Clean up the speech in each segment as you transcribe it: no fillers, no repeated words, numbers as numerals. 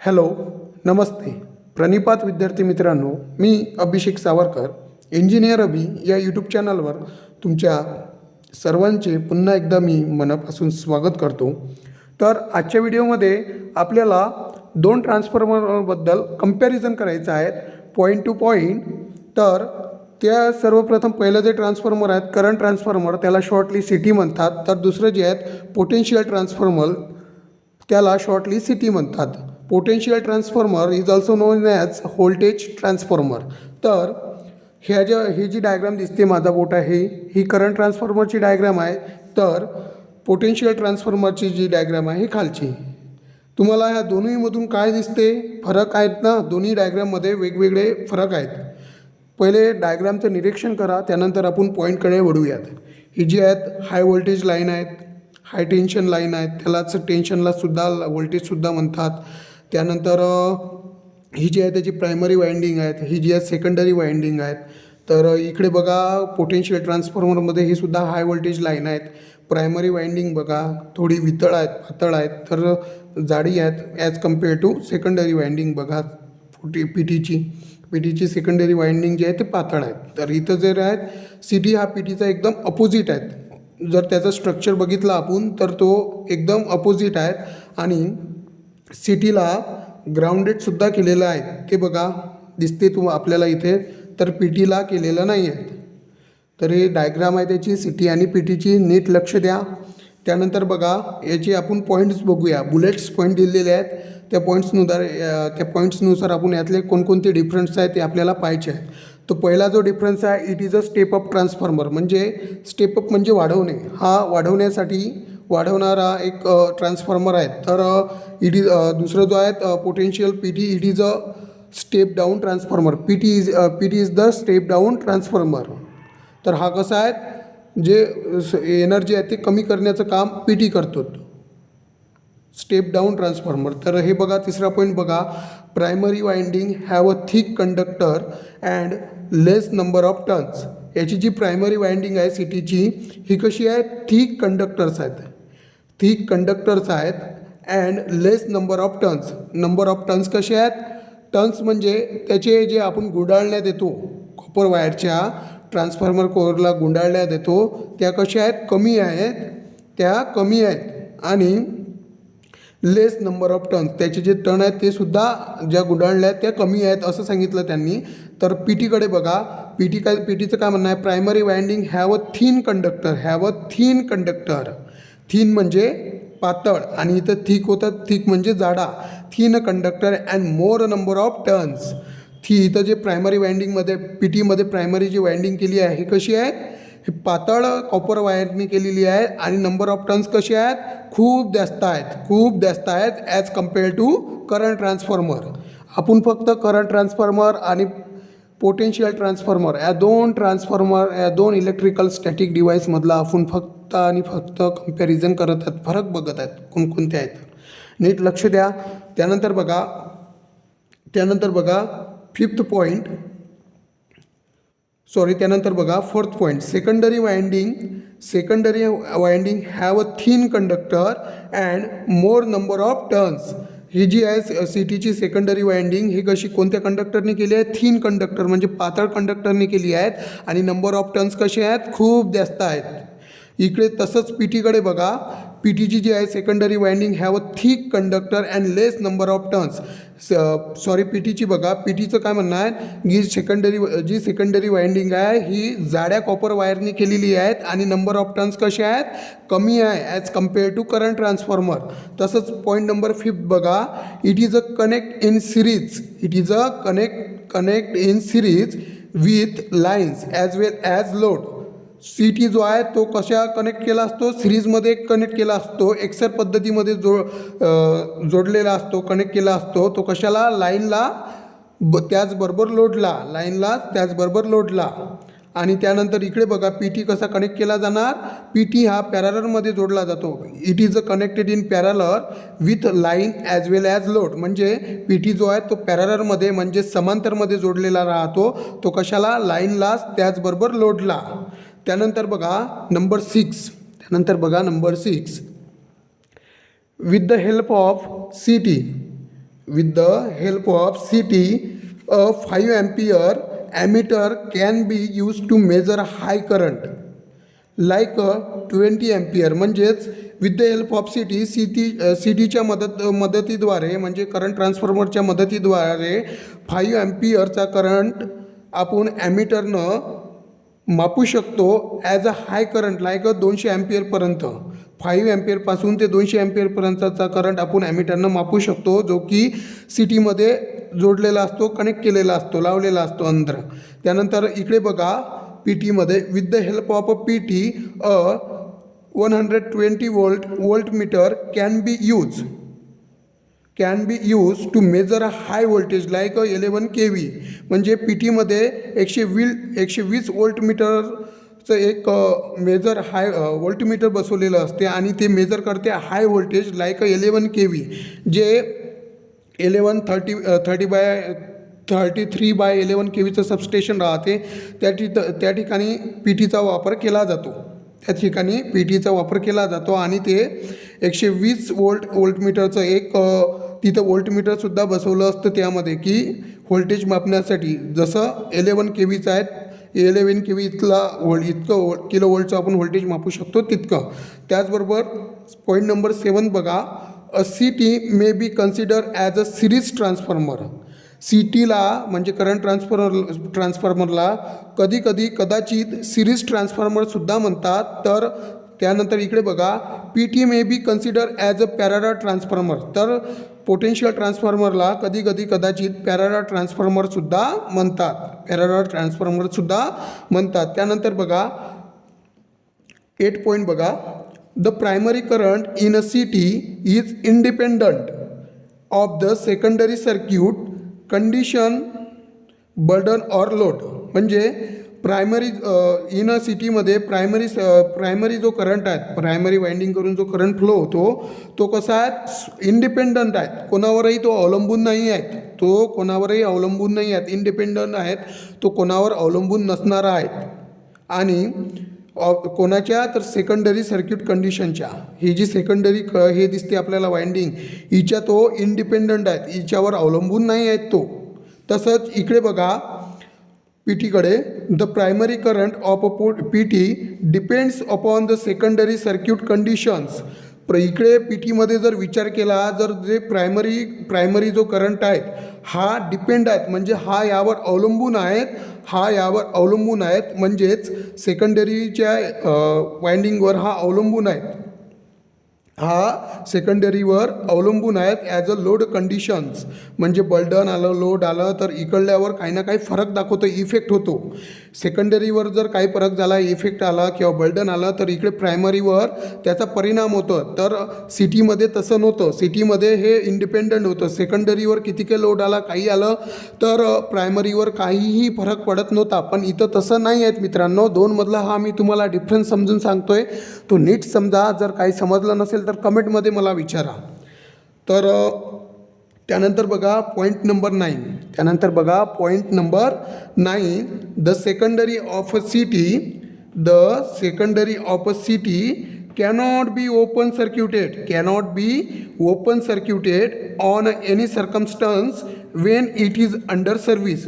Hello, नमस्ते. प्रणिपात विद्यार्थी मित्रांनो, मी अभिषेक Savarkar, engineer अभि या यूट्यूब चॅनलवर तुमच्या सर्वांचे पुन्हा एकदा मी मनापासून स्वागत करतो. तर आजच्या व्हिडिओमध्ये आपल्याला दोन ट्रान्सफॉर्मरबद्दल कंपॅरिझन करायचं आहे पॉईंट टू पॉईंट. तर त्या सर्वप्रथम पहिलं जे ट्रान्सफॉर्मर आहेत करंट ट्रान्सफॉर्मर, त्याला शॉर्टली CT म्हणतात. तर दुसरं जे आहेत पोटेन्शियल ट्रान्सफॉर्मर, त्याला शॉर्टली CT म्हणतात. Potential transformer is also non as voltage transformer. तर ही जी डायग्राम दिसते, माझा बोट आहे, ही करंट ट्रान्सफॉर्मरची डायग्राम आहे. तर पोटेन्शियल ट्रान्सफॉर्मरची जी डायग्राम आहे ही खालची. तुम्हाला ह्या दोन्हीमधून काय दिसते? फरक आहेत ना, दोन्ही डायग्राममध्ये वेगवेगळे फरक आहेत. पहिले डायग्रामचं निरीक्षण करा, त्यानंतर आपण पॉईंटकडे वळूयात. ही जी आहेत हाय व्होल्टेज लाईन आहेत, हाय टेन्शन लाईन आहेत, त्यालाच टेन्शनला सुद्धा व्होल्टेजसुद्धा म्हणतात. त्यानंतर ही जी आहे त्याची प्रायमरी वाइंडिंग आहेत, ही जी आहे सेकंडरी वाइंडिंग आहेत. तर इकडे बघा पोटेन्शियल ट्रान्सफॉर्मरमध्ये ही सुद्धा हाय व्होल्टेज लाईन आहेत. प्रायमरी वाइंडिंग बघा थोडी वितळ आहेत, पातळ आहेत, तर जाडी आहेत as compare to secondary winding. बघा पीटीची सेकंडरी वाइंडिंग जी आहे ते पातळ आहेत. तर इथं जर आहेत CT हा PTचा एकदम अपोजिट आहेत. जर त्याचं स्ट्रक्चर बघितलं आपण तर तो एकदम अपोजिट आहेत. आणि CTला ग्राउंडेडसुद्धा केलेलं आहे, ते बघा दिसते आपल्याला इथे. तर PTला केलेलं नाही आहे. तर हे डायग्राम आहे त्याची CT आणि PTची, नीट लक्ष द्या. त्यानंतर बघा याचे आपण पॉईंट्स बघूया. बुलेट्स पॉईंट दिलेले आहेत, त्या पॉईंट्सनुसार आपण यातले कोणकोणते डिफरन्स आहेत ते आपल्याला पाहायचे आहेत. तो पहिला जो डिफरन्स आहे, it is a step up transformer. म्हणजे स्टेप अप म्हणजे वाढवणे, हा वाढवणारा एक ट्रान्सफॉर्मर आहे. तर दुसरं जो आहे potential PT, it is a step down transformer. PT is the step down transformer. तर हा कसा आहे, जे एनर्जी आहे ते कमी करण्याचं काम PT करतो, स्टेप डाऊन ट्रान्सफॉर्मर. तर हे बघा तिसरा पॉईंट बघा, primary winding have a thick conductor and less number of turns. याची जी प्रायमरी वाइंडिंग आहे CTची, ही कशी आहे, थिक कंडक्टर्स आहेत and less number of turns. Number of turns कसे आहेत? टर्न्स म्हणजे त्याचे जे आपण गुंडाळण्या देतो, कॉपर वायरच्या ट्रान्सफॉर्मर कोअरला गुंडाळण्या देतो, त्या कशा आहेत, कमी आहेत. आणि लेस नंबर ऑफ टर्न्स, त्याचे जे टर्न आहेत ते सुद्धा ज्या गुंडाळल्या आहेत त्या कमी आहेत असं सांगितलं त्यांनी. तर PTकडे बघा, PTचं काय म्हणणं आहे, primary winding have a thin conductor. Thin म्हणजे पातळ, आणि इथं थिक होतं, थिक म्हणजे जाडा. Thin conductor and more number of turns. इथं जे प्रायमरी वाइंडिंगमध्ये PTमध्ये प्रायमरी जी वाइंडिंग केली आहे ही कशी आहे, ही पातळ कॉपर वायरनी केलेली आहे. आणि नंबर ऑफ टर्न्स कसे आहेत, खूप जास्त आहेत as compare to current transformer. आपण फक्त करंट ट्रान्सफॉर्मर आणि पोटेन्शियल ट्रान्सफॉर्मर या दोन इलेक्ट्रिकल स्टॅटिक डिव्हाइसमधला आपण फक्त कंपॅरिझन करत आहेत, फरक बघत आहेत कोणकोणते आहेत. नीट लक्ष द्या. त्यानंतर बघा fourth point, secondary winding have a thin conductor and more number of turns. ही जी आहे CTची सेकंडरी वाइंडिंग, ही कशी कोणत्या कंडक्टरने केली आहे, थिन कंडक्टर म्हणजे पातळ कंडक्टरने केली आहेत. आणि नंबर ऑफ टर्न्स कसे आहेत, खूप जास्त आहेत. इकडे तसंच PTकडे बघा, PTची जी आहे secondary winding have a thick conductor and less number of turns. PTची बघा, PTचं काय म्हणणं आहे, जी सेकंडरी वाइंडिंग आहे ही जाड्या कॉपर वायरनी केलेली आहेत आणि नंबर ऑफ टर्न्स कसे आहेत, कमी आहे as compare to current transformer. तसंच पॉईंट नंबर 5 बघा, it is a connect in series with lines as well as load. CT जो आहे तो कशा कनेक्ट केला असतो, सिरीजमध्ये कनेक्ट केला असतो, एक्सर पद्धतीमध्ये जोडलेला असतो, कनेक्ट केला असतो. तो कशाला, लाईनला त्याचबरोबर लोडला. आणि त्यानंतर इकडे बघा PT कसा कनेक्ट केला जाणार, PT हा पॅरलरमध्ये जोडला जातो. It is a connected in parallel with line as well as load. म्हणजे PT जो आहे तो पॅरलरमध्ये म्हणजे समांतरमध्ये जोडलेला राहतो. तो कशाला, लाईनला त्याचबरोबर लोडला. त्यानंतर बघा number 6, with the help of CT with the help of CT, a 5 ampere ammeter can be used to measure high current like a 20 ampere. म्हणजेच with the help of C टीच्या मदतीद्वारे म्हणजे करंट ट्रान्सफॉर्मरच्या मदतीद्वारे 5 ॲम्पियरचा करंट आपण ॲमिटरनं मापू शकतो as a high current like 200 ॲम्पियरपर्यंत. 5 ॲम्पियरपासून ते 200 ॲम्पियरपर्यंतचा current आपण ॲमिटरनं मापू शकतो, जो की सी टीमध्ये जोडलेला असतो, कनेक्ट केलेला असतो, लावलेला असतो अंदर. त्यानंतर इकडे बघा पी टीमध्ये with the help of a P T 120 voltmeter can be used to measure a high voltage like 11 kV. म्हणजे पी टीमध्ये 120 वोल्टमीटरचं एक वोल्टमीटर बसवलेलं असते आणि ते मेजर करते हाय व्होल्टेज लाईक 11 kV, जे 33/11 kVचं सबस्टेशन राहते. त्या ठिकाणी पी टीचा वापर केला जातो आणि ते 120 वोल्टमीटरचं एक तिथं वोल्टमीटरसुद्धा बसवलं असतं त्यामध्ये, की व्होल्टेज मापण्यासाठी. जसं 11 kVचं आहे, 11 kV इतकं किलो वोल्टचं आपण व्होल्टेज मापू शकतो तितकं. त्याचबरोबर पॉईंट नंबर 7 बघा, a CT may be consider as a series transformer. C टीला म्हणजे करंट ट्रान्सफॉर्मरला कदाचित सिरीज ट्रान्सफॉर्मरसुद्धा म्हणतात. तर त्यानंतर इकडे बघा, P T may be consider as a parallel transformer. तर पोटेन्शियल ट्रान्सफॉर्मरला कदाचित पॅरालल ट्रान्सफॉर्मरसुद्धा म्हणतात. त्यानंतर बघा 8 पॉईंट बघा, the primary current in a C T is independent of the secondary circuit condition, burden or load. म्हणजे प्रायमरी इन अ सिटीमध्ये प्रायमरी जो करंट आहे, प्रायमरी वाइंडिंग करून जो करंट फ्लो होतो तो कसा आहे, इंडिपेंडंट आहे, कोणावरही तो अवलंबून नाही आहेत, इंडिपेंडंट आहेत, तो कोणावर अवलंबून नसणारा आहे. आणि कोणाच्या तर सेकंडरी सर्किट कंडिशनच्या, ही जी सेकंडरी हे दिसते आपल्याला वाइंडिंग, हिच्या तो इंडिपेंडंट आहेत, हिच्यावर अवलंबून नाही आहेत तो. तसंच इकडे बघा पी टीकडे, the primary current of a P T depends upon the secondary circuit conditions. इकडे पी टीमध्ये जर विचार केला, जर जे प्रायमरी जो करंट आहे हा डिपेंड आहेत, म्हणजे हा यावर अवलंबून आहेत, म्हणजेच सेकंडरीच्या वाइंडिंगवर हा सेकंडरीवर अवलंबून आहेत ॲज अ लोड कंडिशन्स. म्हणजे बर्डन आलं, लोड आलं तर इकडल्यावर काही ना काही फरक दाखवतो, इफेक्ट होतो. सेकंडरीवर जर काही फरक झाला, इफेक्ट आला किंवा बर्डन आलं तर इकडे प्रायमरीवर त्याचा परिणाम होतो. तर सिटीमध्ये तसं नव्हतं, सिटीमध्ये हे इंडिपेंडंट होतं. सेकंडरीवर किती काही लोड आला, काही आलं तर प्रायमरीवर काहीही फरक पडत नव्हता. पण इथं तसं नाही आहेत मित्रांनो. दोनमधला हा मी तुम्हाला डिफरन्स समजून सांगतोय, तो नीट समजा. जर काही समजलं नसेल तर कमेंटमध्ये मला विचारा. तर त्यानंतर बघा point number 9, the secondary of a city cannot be open circuited on any circumstance when it is under service.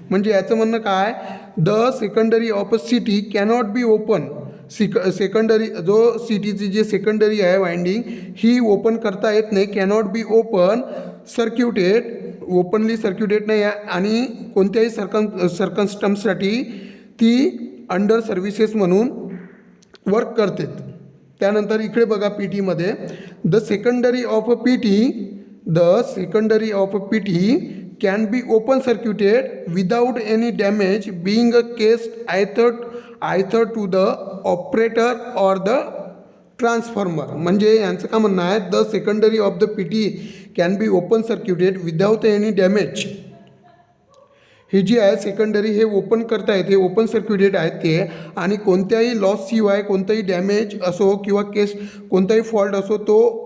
म्हणजे याचं म्हणणं काय, the secondary of a city cannot be open. Secondary जो सिटीची जे सेकंडरी आहे वाइंडिंग, ही ओपन करता येत नाही, कॅनॉट बी ओपनली सर्क्युटेड नाही आहे, आणि कोणत्याही सर्कमस्टन्ससाठी ती अंडर सर्व्हिसेस म्हणून वर्क करते. त्यानंतर इकडे बघा पी टीमध्ये, the secondary of a P T can be open circuited without any damage being a case either to the operator or the transformer. म्हणजे यांचं काय म्हणणं आहे, the secondary of the P T can be open circuited without any damage. ही जी आहे secondary, हे open करता येते, ओपन सर्क्युटेड आहेत ते, आणि कोणत्याही लॉसशिवाय, कोणताही डॅमेज असो किंवा कोणताही फॉल्ट असो, तो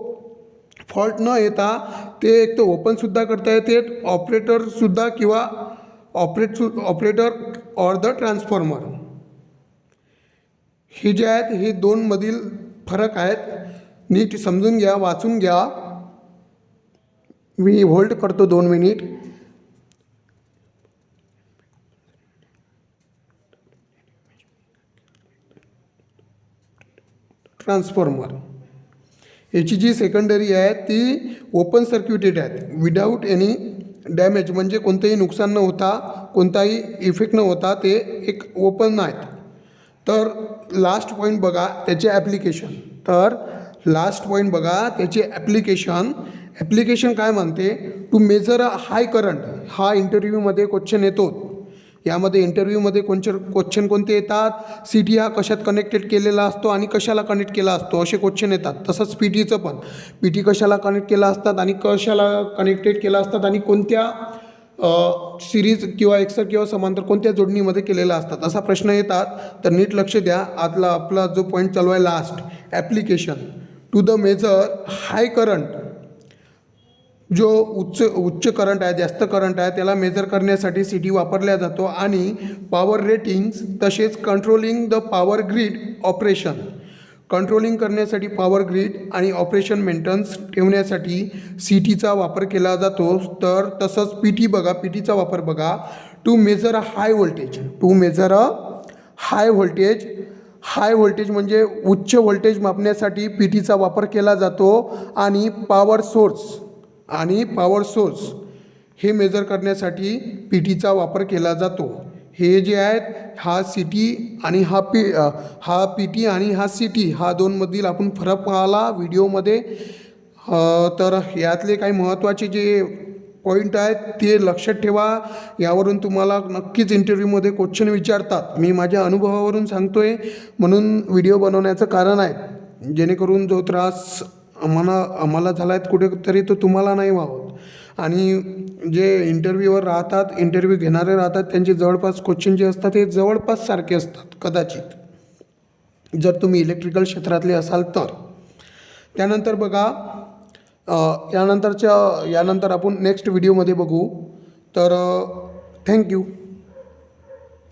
फॉल्ट न येता ते एक तर ओपनसुद्धा करता येते, ऑपरेटरसुद्धा किंवा ऑपरेटर ऑर द ट्रान्सफॉर्मर. हे जे आहेत हे दोनमधील फरक आहेत, नीट समजून घ्या, वाचून घ्या. मी होल्ड करतो 2 मिनिट. ट्रान्सफॉर्मर याची जी सेकंडरी आहे ती ओपन सर्क्युटेड आहेत विदाऊट एनी डॅमेज, म्हणजे कोणतंही नुकसान न होता, कोणताही इफेक्ट न होता ते एक ओपन आहेत. तर लास्ट पॉईंट बघा त्याचे ॲप्लिकेशन. तर लास्ट पॉईंट बघा त्याचे ॲप्लिकेशन काय म्हणते, to measure a high current. हा इंटरव्ह्यूमध्ये क्वेश्चन येतो. यामध्ये इंटरव्ह्यूमध्ये क्वेश्चन कोणते येतात, सी टी हा कशात कनेक्टेड केलेला असतो आणि कशाला कनेक्ट केला असतो असे क्वेश्चन येतात. तसंच पी टीचं पण, पी टी कशाला कनेक्ट केला असतात आणि कशाला कनेक्टेड केला असतात आणि कोणत्या सिरीज किंवा एक्सर किंवा समांतर कोणत्या जोडणीमध्ये केलेला असतात असा प्रश्न येतात. तर नीट लक्ष द्या. आपला जो पॉईंट चालू आहे last, application to the measure high current. जो उच्च करंट आहे, जास्त करंट आहे, त्याला मेजर करण्यासाठी सी टी वापरला जातो. आणि पॉवर रेटिंग्स तसेच controlling the power grid operation, controlling करण्यासाठी पॉवर ग्रीड आणि ऑपरेशन मेंटेनन्स ठेवण्यासाठी सी टीचा वापर केला जातो. तर तसंच पी टी बघा, पी टीचा वापर बघा, to measure a high voltage, to measure a high voltage. High voltage म्हणजे उच्च व्होल्टेज मापण्यासाठी पी टीचा वापर केला जातो. आणि पॉवर सोर्स हे मेजर करण्यासाठी पी टीचा वापर केला जातो. हे जे आहेत, हा सी टी आणि हा पी टी आणि हा सी टी, हा दोनमधील आपण फरक पाहिला व्हिडिओमध्ये. तर यातले काही महत्त्वाचे जे पॉईंट आहेत ते लक्षात ठेवा. यावरून तुम्हाला नक्कीच इंटरव्ह्यूमध्ये क्वेश्चन विचारतात. मी माझ्या अनुभवावरून सांगतो आहे म्हणून व्हिडिओ बनवण्याचं कारण आहे, जेणेकरून जो त्रास आम्हाला झाला आहे कुठेतरी तो तुम्हाला नाही व्हावं. आणि जे इंटरव्ह्यूवर राहतात, इंटरव्ह्यू घेणारे राहतात, त्यांचे जवळपास क्वेश्चन जे असतात ते जवळपास सारखे असतात कदाचित, जर तुम्ही इलेक्ट्रिकल क्षेत्रातले असाल तर. त्यानंतर बघा, यानंतर आपण नेक्स्ट व्हिडिओमध्ये बघू. तर थँक्यू.